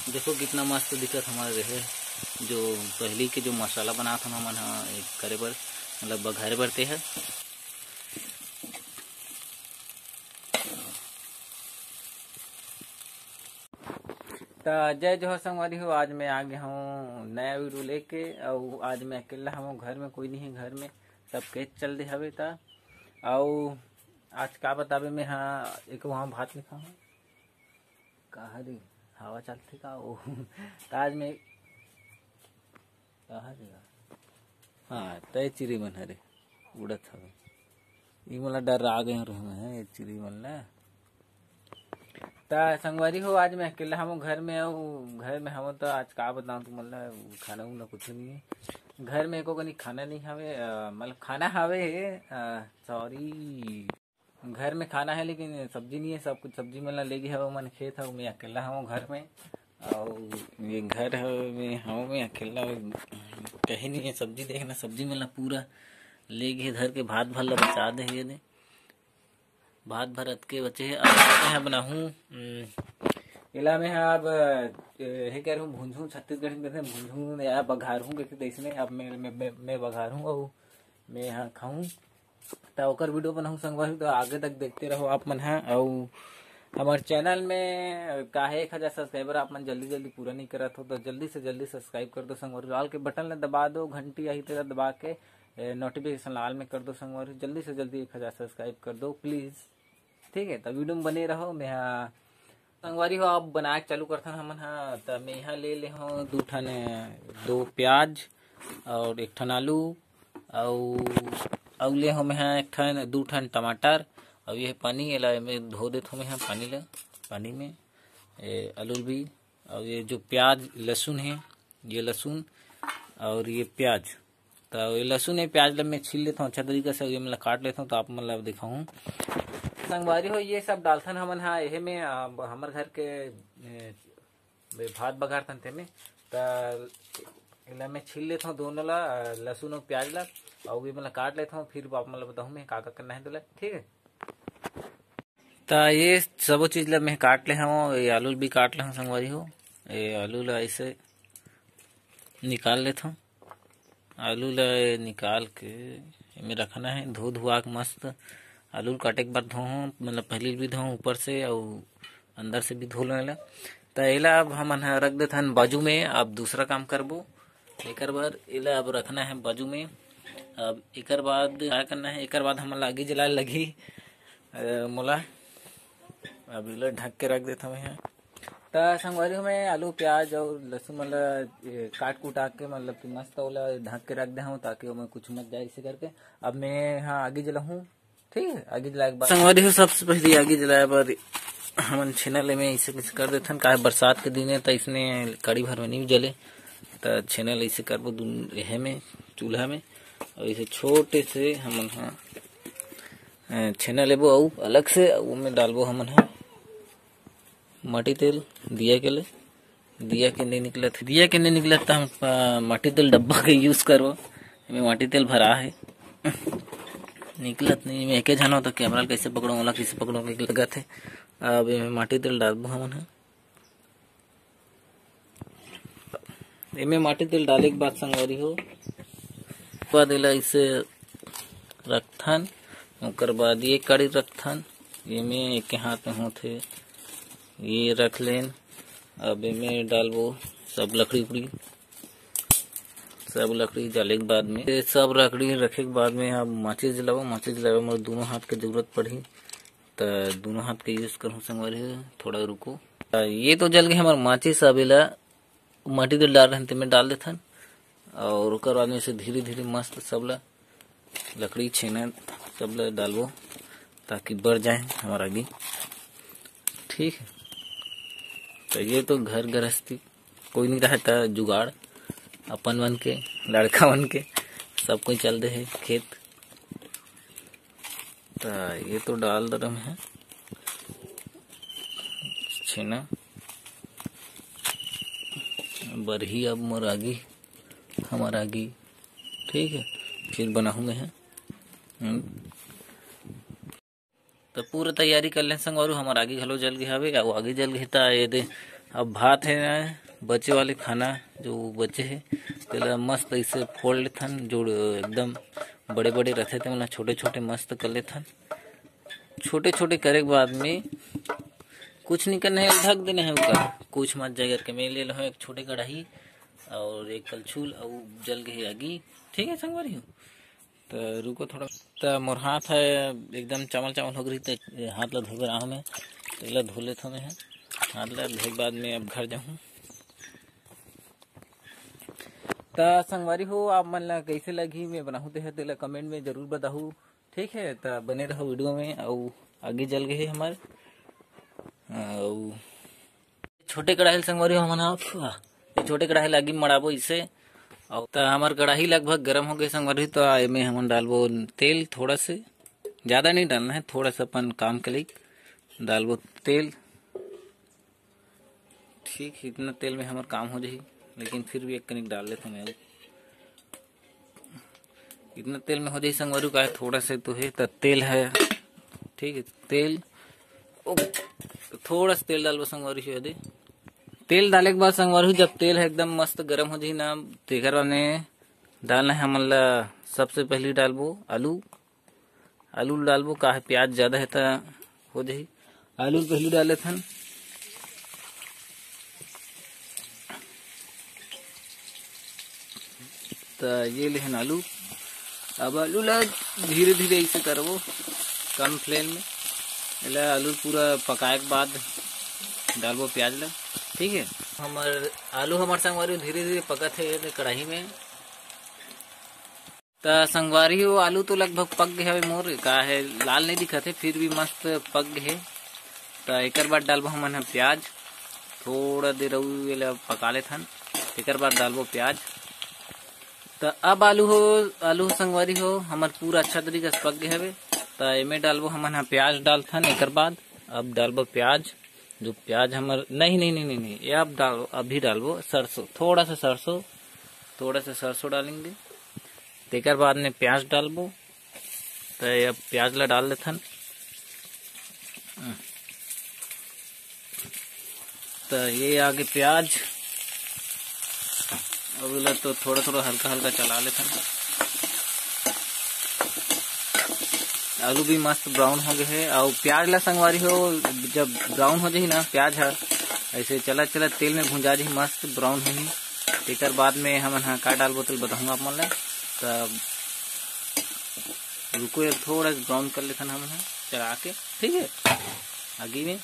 देखो कितना मस्त दिखत हमारे रहे जो पहली के जो मसाला बना था हमन करे बर मतलब बघारे बरते है। तो जय जोहर संगवारी हो, आज मैं आ गया हूँ नया वीडियो लेके। और आज मैं अकेला हूँ, घर में कोई नहीं है, घर में सब केस चल रहे हवे। ता और आज का बतावे मैं हाँ एक वहाँ भात लिखा हूँ कहा रे हवा चलते का वो तो आज मैं कहा रे हाँ तय चिरी मन हरे उड़त हवे मोला डर आ गए रहे चिरी मन ला। ता संगवारी हो, आज मैं अकेला हम घर में घर में हम तो आज का बताऊँ तुम मतलब खाना उना कुछ नहीं है घर में, एको कनी खाना नहीं हवे मतलब खाना हवे सॉरी घर में खाना है लेकिन सब्जी नहीं है। सब कुछ सब्जी मतलब ले गए मन खेत है, मैं अकेला हूँ घर में। और ये घर है मैं हूँ, मैं अकेला कहीं नहीं है सब्जी देखना, सब्जी मतलब पूरा ले गए धर के भात भर ला बचा दे ये भात भरत के बचे है। अब बनाऊँ इला में अब हे कह रहा हूँ भूंजू छत्तीसगढ़ी में भूंजू या बघारूँ कहते इसने। अब मैं बघारूँ और मैं यहाँ खाऊँ तो ओकर वीडियो बनाऊँ संगवारी। तो आगे तक देखते रहो आप मन है। और हमारे चैनल में काहे 1000 सब्सक्राइबर आप मन जल्दी जल्दी पूरा नहीं करत हो तो जल्दी से जल्दी सब्सक्राइब कर दो संगवारी। लाल के बटन ले दबा दो, घंटी आई तेरा दबा के नोटिफिकेशन लाल में कर दो संगवारी। जल्दी से जल्दी 1000 सब्सक्राइब कर दो प्लीज, ठीक है। तो वीडियो में बने रहो। मैं संगवारी हो आप बना के चालू करथन हमन हाँ। तो मैं यहाँ ले हूँ 2 प्याज और 1 ठन आलू और ले हूँ मैं 2 ठन टमाटर और ये पानी एला मैं धो देता हूँ मैं यहाँ पानी में आलू भी। और ये जो प्याज लहसुन है ये लहसुन और ये प्याज, तो ये लहसुन है प्याज ला मैं छील लेता हूँ अच्छा तरीके से, ये मतलब काट लेता हूँ। तो आप मतलब दिखाऊँ संगवारी हो ये सब डालथन हमन हाँ यही में हमार घर के भात बघारथन थे में। तो मैं छील लेता हूँ दोनों ला लहसुन और प्याज ला और ये मतलब काट लेता हूँ। फिर आप मतलब बताऊँ मैं का करना है तो ठीक है। तो ये सब चीज ला मैं काट ले हूँ, ये आलू भी काट ले हूँ संगवारी हो। ये आलू ला ऐसे निकाल लेता हूँ, आलू ला निकाल के में रखना है। धो धुआ के मस्त आलू काटे के बाद धो मतलब पहले भी धो ऊपर से और अंदर से भी धो लेला। तो एला अब हम रख देते हैं बाजू में। अब दूसरा काम करबो एक बार एला अब रखना है बाजू में। अब एक बाद क्या करना है, एक बाद हम आगे जला लगी मोला। अब इला ढक के रख देता हूँ यहाँ। तो संगवारी में आलू प्याज और लहसुन मतलब काट कुटा के मतलब कि मस्त वाला ढक के रख दे हूँ ताकि मैं कुछ मत जाए इसे करके। अब मैं यहाँ आगे जला हूँ, ठीक है। आगे जलाए के बाद संगवारी हो सबसे पहले आगे जलाए पर हम छेनल में ऐसे कुछ कर देथन का बरसात के दिन है तो इसने कड़ी भर में नहीं जले। तो छेनल ऐसे करबो यह में चूल्हा में और इसे छोटे से हम छेना लेबो और अलग से वो में डालबो हम माटी तेल दिया के नहीं निकलत तो हम माटी तेल डब्बा के यूज करबो। में माटी तेल भरा है निकलत नहीं, मैं एक जानो तो कैमरा कैसे पकड़ो वाला कैसे पकड़ो लगा थे। अब माटी तेल डालबो हमन है। माटी तेल डाले के बाद संगवारी हो बाद इसे रखथन। ओकर बाद ये कड़ी रखथन, ये में एक हाथ में होते ये रख लेन। अब में डालबो सब लकड़ी डाले के बाद में सब लकड़ी रखे के बाद में अब माचिस जलाबो मोर दोनों हाथ के जरूरत पड़ी तो दोनों हाथ के यूज करूँ संगवारी थोड़ा रुको। ये तो जल गए हमारे माचिस। अब इला माटी तेल डाल रहे में डाल देथन और ओकर बाद में से धीरे धीरे मस्त सब ला लकड़ी छेना सब ला डालबो ताकि बढ़ जाए हमारा आगे, ठीक है। तो ये तो घर गृहस्थी कोई नहीं रहता जुगाड़ अपन मन के लड़का मन के सब कोई चल रहे है खेत। तो ये तो डाल दे रहे हैं छेना बरही। अब मोर आगी हमारा आगी, ठीक है। फिर बनाऊँ मैं तो पूरा तैयारी कर ले संग और हमारा आगे घलो जल गए हवे। आगे जल गए तो ये अब भात है बचे वाले खाना जो बचे है तेला मस्त ऐसे फोड़ लेथन, जो एकदम बड़े बड़े रहते थे मतलब छोटे छोटे मस्त कर लेथन। छोटे छोटे करे के बाद में कुछ नहीं करना है, ढक देना है ऊपर, कुछ मत जगह के मैं ले लो एक छोटे कढ़ाई और एक कलछुल और जल गई आगी। ठीक है संगवारी हो, तो रुको थोड़ा। तो मोर हाथ है एकदम चावल चावल हो गई, तो हाथ ला धोकर आऊँ मैं, तो धो लेता मैं हाथ ला धोने के बाद में अब घर जाऊँ। तो संगवारी हो आप मन ला कैसे लगी मैं बनाऊँ तो कमेंट में जरूर बताऊँ। ठीक है, तो बने रहो वीडियो में। और आगे जल गए हमारे छोटे कढ़ाई संगवारी हो मना छोटे कढ़ाई लगी मड़ाबो इसे। और तो हमार कढ़ाई लगभग गर्म हो गए संगवारी, तो इसमें हम डालबो तेल, थोड़ा से ज़्यादा नहीं डालना है, थोड़ा सा अपन काम के लिए डालबो तेल। ठीक, इतना तेल में हमारा काम हो जाए, लेकिन फिर भी एक कनिक डाल लेते मैं। इतना तेल में हो जाए संगवारी का थोड़ा से तो है, तो तेल है। ठीक है, तेल थोड़ा सा तेल डालबो संगवारी हो दे। तेल डाले के बाद संगवारी जब तेल है एकदम मस्त गर्म हो जाए ना, तेकर बाद में डालना है हमन ला सबसे पहले डालबो आलू। आलू डालबो का है प्याज ज्यादा है तो हो जाए, आलू पहले डाले थन। तो ये लेहन आलू। अब आलू ला धीरे धीरे ऐसे करबो कम फ्लेम में, आलू पूरा पकाए के बाद डालबो प्याज ला। ठीक है, हमार आलू हमार संगवारी धीरे धीरे पकत है कढ़ाई में। तो संगवारी हो आलू तो लगभग पक गए है मोर, का है लाल नहीं दिखत है फिर भी मस्त पक गए। तो एक बाद डालबो हमन प्याज, थोड़ा देर पका लेथन, एक बाद डालबो प्याज। तो अब आलू संगवारी हो हमार पूरा अच्छा तरीका से पक गए हवे। तो इमे डालबो हमन प्याज डालथन, एक बाद अब डालबो प्याज। जो प्याज हमार नहीं ये अब डालो, अभी डालबो सरसों, थोड़ा सा सरसों डालेंगे। तेकर बाद में प्याज डालबो। तो अब प्याज ला डाल लेथन। तो ये आगे प्याज अब तो थोड़ा हल्का चला लेथन। आलू भी मस्त ब्राउन हो गए है। और प्याज ला संगवारी हो जब ब्राउन हो जाए ना प्याज है, ऐसे चला तेल में भुंजा जाए मस्त ब्राउन हो। तेकर बाद में हम का डालबो तो बताऊंगा आप मन ला। तब रुको थोड़ा ब्राउन कर लेथन हम चला के। ठीक है, आगे में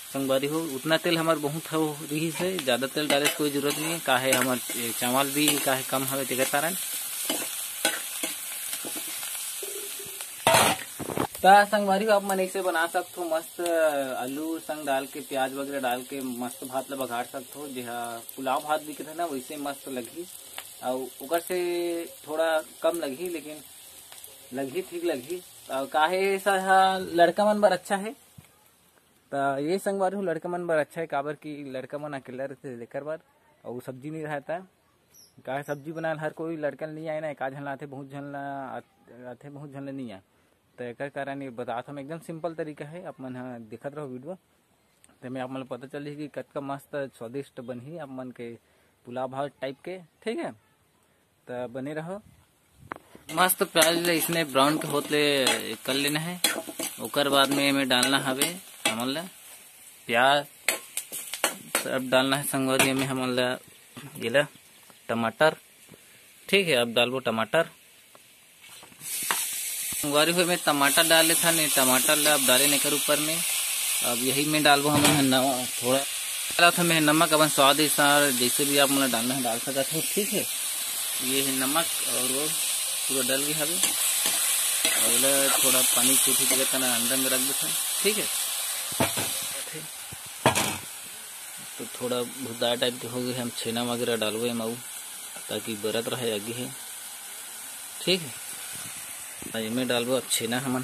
संगवारी हो उतना तेल हमारे बहुत हो रही है, ज्यादा तेल डाले कोई जरूरत नहीं है, काहे हमारे चावल भी काहे कम हवे तेकर कारण। संगवारी आप मन ऐसे बना सकते हो मस्त आलू संग डाल के प्याज वगैरह डाल के मस्त भात ला बघाड़ सकते हो। जहाँ पुलाव भात भी कहते ना वैसे मस्त लगी, और उकर से थोड़ा कम लगी लेकिन लगी ठीक लगी। काहे लड़का मन बर अच्छा है। तो ये संगवारी हो लड़का मन बर अच्छा है, काबर की लड़का मन अकेला रहते लेकर बार और सब्जी नहीं रहता। काहे सब्जी बनाए हर कोई लड़का नहीं आए ना, एक आध झन आते, बहुत झन आते, बहुत झन नहीं आए। तो एक कारण ये बताता हम एकदम सिंपल तरीका है, आप मन देखत रहो वीडियो, तो मैं आप मन पता चल कि कतका मस्त स्वादिष्ट बनही आप मन के पुलाव भात टाइप के। ठीक है, तो बने रहो। मस्त प्याज इसने ब्राउन के होते कर लेना है। ओकर बाद में हमें डालना हवे हमन ला प्याज, अब डालना है संगवारी में हमन ला ये ला टमाटर। ठीक है, अब डालबो टमाटर। संगवारी हुए में टमाटर डाल लेता नहीं, टमाटर ला अब डाले नहीं कर ऊपर में। अब यही में डालबो हम थोड़ा डाला था मैं नमक, अपन स्वाद अनुसार जैसे भी आप मतलब डालना है डाल सकते हो। ठीक है, ये है नमक और वो पूरा डल गया हवे, और थोड़ा पानी छूटी जगह अंदर में रख देता। ठीक है, तो थोड़ा भुद्दा टाइप के हो गए, हम छेना वगैरह डालबो माऊ ताकि बरत रहे आगे है। ठीक है, इसमें डालबो अब छेना हमन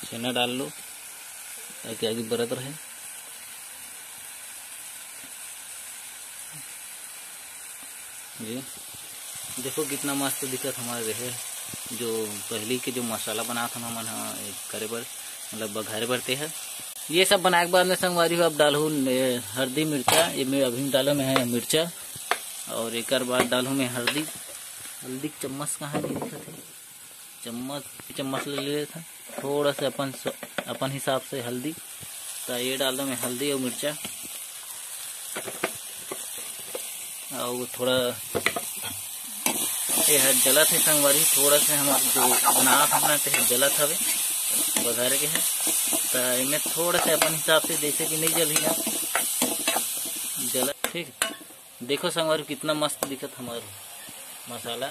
छेना डाल लो ताकि आगे बरत रहे। जी देखो कितना मस्त दिखत हमारे रहे, जो पहली के जो मसाला बना था हमन करे बर मतलब बघारे भरते है। ये सब बनाए के बाद में संगवारी हो अब डालू हल्दी मिर्चा, ये मैं अभी डालो में है मिर्चा, और एक बाद डालू में हल्दी। हल्दी चम्मच कहाँ नहीं दिखा थे, चम्मच ले लिया था थोड़ा सा अपन हिसाब से हल्दी। तो ये डाल दो मैं हल्दी और मिर्चा, और थोड़ा ये जलत है संगवारी, थोड़ा सा हमारे जो बनावट अपना जलत हवे बघारे के है। तो इनमें थोड़ा सा अपन हिसाब से, जैसे कि नहीं जली ना जलत। ठीक, देखो संगवारी कितना मस्त दिखत हमारा मसाला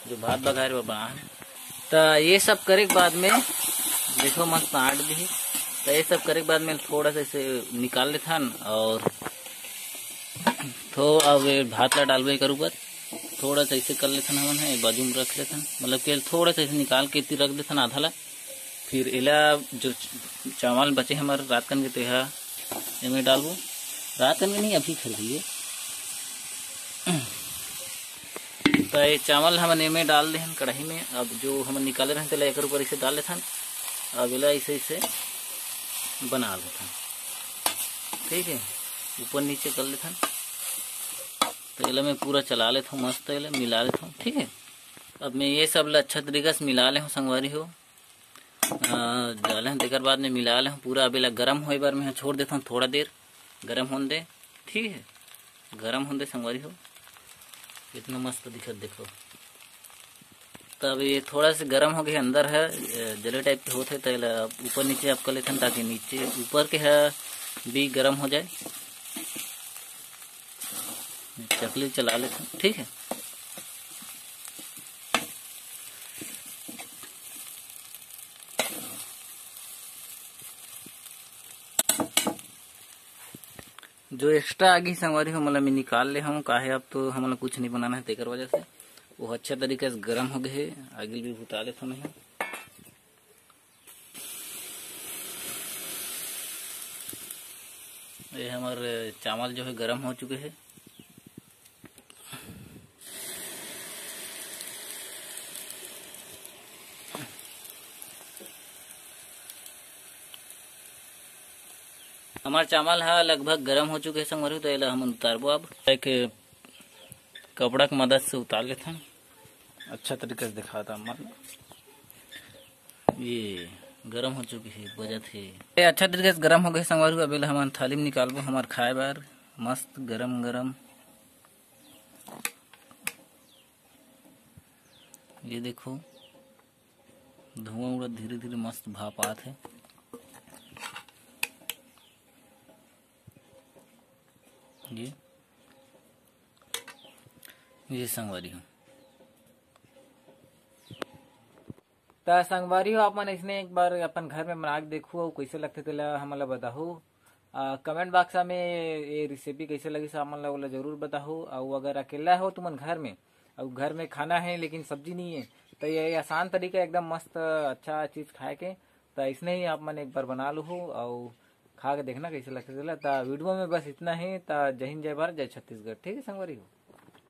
जो भात बघारे में बना है। तो ये सब करे के बाद में देखो मस्त आट भी। तो ये सब करे के बाद में थोड़ा सा इसे निकाल लेता और तो अब भात ला डालबे कर ऊपर थोड़ा सा इसे कर लेते हमन है बाजू में रख लेते, मतलब कि थोड़ा सा इसे निकाल के इतनी रख देते आधा ला। फिर इला जो चावल बचे हमारे रात कन के तेहा इनमें डालबो, रात कन के नहीं अभी खरीदिए। तो ये चावल हम इनमें डाल दे कढ़ाई में। अब जो हम निकाले रहे थे एक ऊपर इसे डाल लेते, अब इला इसे बना लेते। ठीक है, ऊपर नीचे कर लेते। तो इला मैं पूरा चला लेता हूँ, मस्त इला मिला लेता हूँ। ठीक है, अब मैं ये सब अच्छा तरीका से मिला ले हूँ संगवारी हो डाले देकर बाद में मिला ले हूँ पूरा। अब इला गर्म होए बार मैं छोड़ देता हूँ थोड़ा देर गर्म होने दे। ठीक है, गर्म होने दे संगवारी हो, कितना मस्त दिखत देखो। तब ये थोड़ा सा गर्म हो गया, अंदर है जले टाइप के होते, तो ऊपर नीचे आप कर लेते हैं ताकि नीचे ऊपर के है भी गर्म हो जाए। चकली चला लेते हैं। ठीक है, जो एक्स्ट्रा आगे संगवारी हो मतलब मैं निकाल ले हूँ काहे, अब तो हमला कुछ नहीं बनाना है तेकर वजह से वो अच्छा तरीके से गर्म हो गए। आगे भी उतार लेता हूँ मैं। ये हमारे चावल जो है गर्म हो चुके हैं। हमारे चावल है लगभग गर्म हो चुके हैं संगवारी, तो ये हम उतारबो। अब एक कपड़ा की मदद से उतार लेते हैं, अच्छा तरीके से दिखाता मतलब ये गर्म हो चुकी है वजह थे ये अच्छा तरीके से गर्म हो गए संगवारी। अभी हम थाली में निकालबो हमार खाए बार मस्त गरम गरम। ये देखो धुआं उड़ा धीरे धीरे मस्त भाप आत है। ये संगवारी हो तो संगवारी हो अपन इसने एक बार अपन घर में बना के देखो कैसे लगते थे हमला बताओ। कमेंट बॉक्स में ये रेसिपी कैसे लगी हमला वाला जरूर बताओ। और अगर अकेला हो तुम घर में और घर में खाना है लेकिन सब्जी नहीं है तो ये आसान तरीका एकदम मस्त अच्छा चीज खाए के, तो इसने ही आप मन एक बार बना लो हो और खा के देखना कैसे लगता है। तो वीडियो में बस इतना ही। तो जय हिंद जय भारत जय छत्तीसगढ़। ठीक है संगवारी हो।